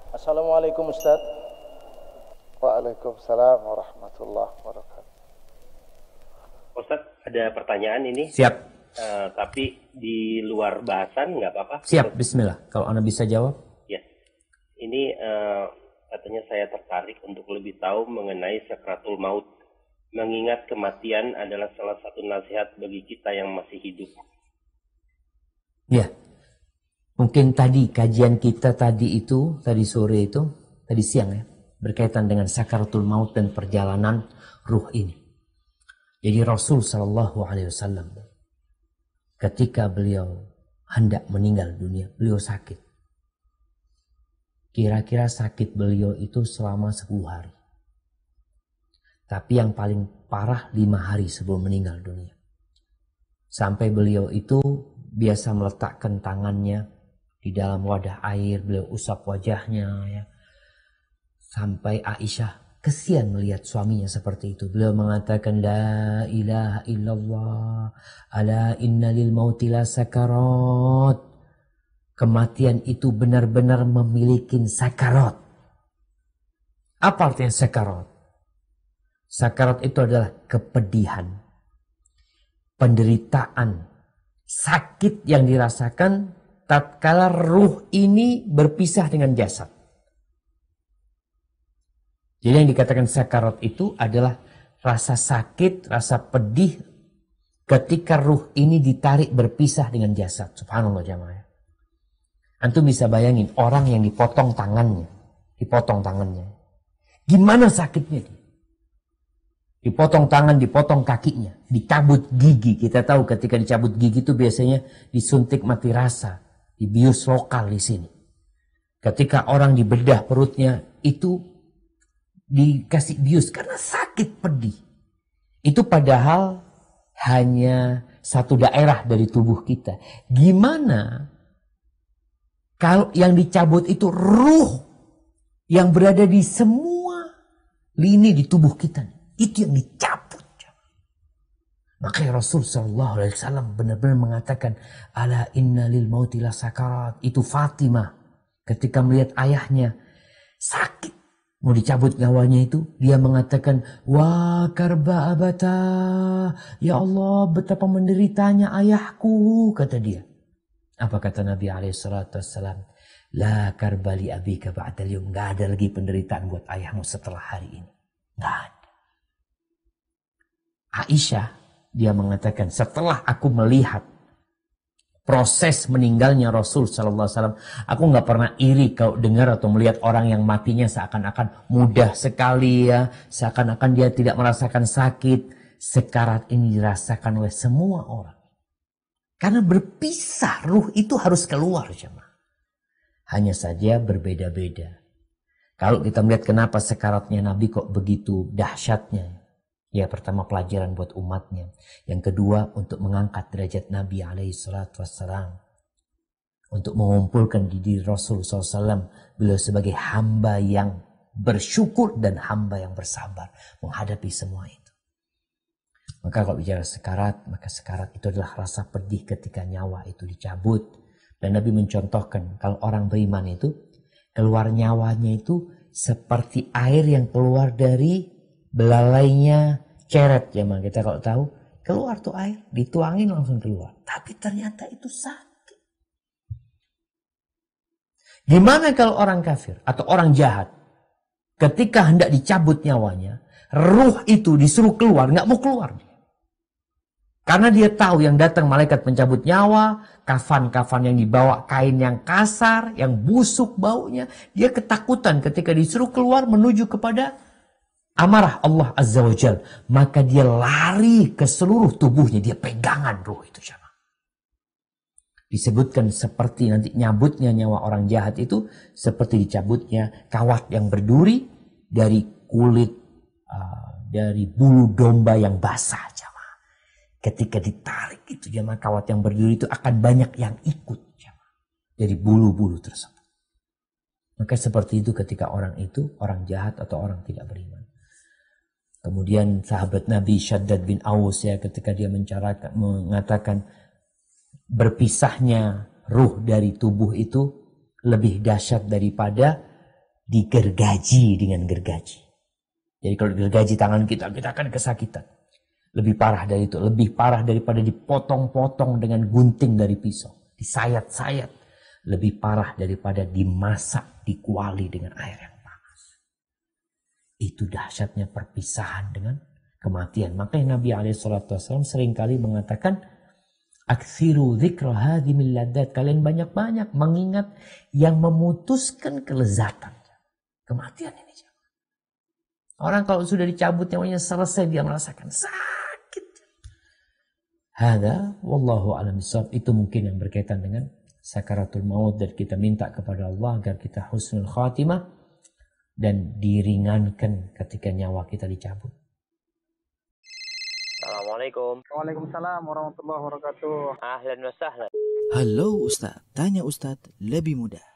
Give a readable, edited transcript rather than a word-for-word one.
Assalamualaikum Ustaz. Waalaikumsalam warahmatullahi wabarakatuh. Ustaz, ada pertanyaan ini. Siap. Tapi di luar bahasan nggak apa-apa? Siap, bismillah. Kalau Anda bisa jawab. Ya. Ini katanya saya tertarik untuk lebih tahu mengenai sakratul maut. Mengingat kematian adalah salah satu nasihat bagi kita yang masih hidup. Ya. Mungkin tadi kajian kita tadi sore itu, tadi siang ya, berkaitan dengan sakratul maut dan perjalanan ruh ini. Jadi Rasul Shallallahu Alaihi Wasallam ketika beliau hendak meninggal dunia, beliau sakit. Kira-kira sakit beliau itu selama 10 hari. Tapi yang paling parah 5 hari sebelum meninggal dunia. Sampai beliau itu biasa meletakkan tangannya di dalam wadah air, beliau usap wajahnya ya. Sampai Aisyah kesian melihat suaminya seperti itu. Beliau mengatakan la ilaha illallah, ala inna lil mauti la sakarat. Kematian itu benar-benar memiliki sakarat. Apa artinya sakarat? Sakarat itu adalah kepedihan, penderitaan, sakit yang dirasakan tatkala ruh ini berpisah dengan jasad. Jadi yang dikatakan sakarat itu adalah rasa sakit, rasa pedih ketika ruh ini ditarik berpisah dengan jasad. Subhanallah jamaah. Antum bisa bayangin orang yang dipotong tangannya. Gimana sakitnya dia? Dipotong tangan, dipotong kakinya, dicabut gigi. Kita tahu ketika dicabut gigi itu biasanya disuntik mati rasa, dibius lokal di sini. Ketika orang dibedah perutnya itu dikasih bius karena sakit pedih. Itu padahal hanya satu daerah dari tubuh kita. Gimana kalau yang dicabut itu ruh yang berada di semua lini di tubuh kita? Itu yang dicabut. Makanya Rasul SAW benar-benar mengatakan ala inna lil mauti la sakarat. Itu Fatimah ketika melihat ayahnya sakit mau dicabut nyawanya itu, dia mengatakan, wah karba abata, ya Allah betapa menderitanya ayahku, kata dia. Apa kata Nabi SAW? La karba li abika ba'dal yawm. Gak ada lagi penderitaan buat ayahmu setelah hari ini. Gak ada. Aisyah, dia mengatakan, setelah aku melihat proses meninggalnya Rasul Sallallahu Alaihi Wasallam, aku nggak pernah iri kalau dengar atau melihat orang yang matinya seakan-akan mudah sekali ya, seakan-akan dia tidak merasakan sakit. Sekarat ini dirasakan oleh semua orang. Karena berpisah, ruh itu harus keluar jemaah. Hanya saja berbeda-beda. Kalau kita melihat kenapa sekaratnya Nabi kok begitu dahsyatnya. Ya pertama pelajaran buat umatnya. Yang kedua untuk mengangkat derajat Nabi SAW. Untuk mengumpulkan di diri Rasul SAW. Beliau sebagai hamba yang bersyukur dan hamba yang bersabar. Menghadapi semua itu. Maka kalau bicara sekarat, maka sekarat itu adalah rasa pedih ketika nyawa itu dicabut. Dan Nabi mencontohkan kalau orang beriman itu keluar nyawanya itu seperti air yang keluar dari belalainya ceret zaman kita kalau tahu keluar tuh air dituangin langsung keluar, tapi ternyata itu sakit. Gimana kalau orang kafir atau orang jahat ketika hendak dicabut nyawanya, ruh itu disuruh keluar, nggak mau keluar karena dia tahu yang datang malaikat pencabut nyawa, kafan-kafan yang dibawa kain yang kasar, yang busuk baunya, dia ketakutan ketika disuruh keluar menuju kepada amarah Allah Azza wa Jal. Maka dia lari ke seluruh tubuhnya. Dia pegangan ruh itu. Disebutkan seperti nanti nyabutnya nyawa orang jahat itu. Seperti dicabutnya kawat yang berduri. Dari kulit. Dari bulu domba yang basah. Jamaah. Ketika ditarik itu jamaah, kawat yang berduri itu akan banyak yang ikut. Jamaah. Dari bulu-bulu tersebut. Maka seperti itu ketika orang itu. Orang jahat atau orang tidak beriman. Kemudian sahabat Nabi Shaddad bin Aus ya ketika dia mengatakan berpisahnya ruh dari tubuh itu lebih dahsyat daripada digergaji dengan gergaji. Jadi kalau digergaji tangan kita akan kesakitan. Lebih parah dari itu, lebih parah daripada dipotong-potong dengan gunting dari pisau, disayat-sayat. Lebih parah daripada dimasak, dikuali dengan air yang panas. Itu dahsyatnya perpisahan dengan kematian. Makanya Nabi SAW seringkali mengatakan, Aktsiru dzikra hadhimil ladat. Kalian banyak-banyak mengingat yang memutuskan kelezatan. Kematian ini. Orang kalau sudah dicabut nyawanya selesai dia merasakan sakit. Hada wallahu a'lam bishawab. Itu mungkin yang berkaitan dengan sakaratul maut, dan kita minta kepada Allah agar kita husnul khatimah dan diringankan ketika nyawa kita dicabut. Assalamualaikum. Waalaikumsalam warahmatullahi wabarakatuh. Ahlan wa sahlan. Halo Ustadz, tanya Ustadz lebih mudah.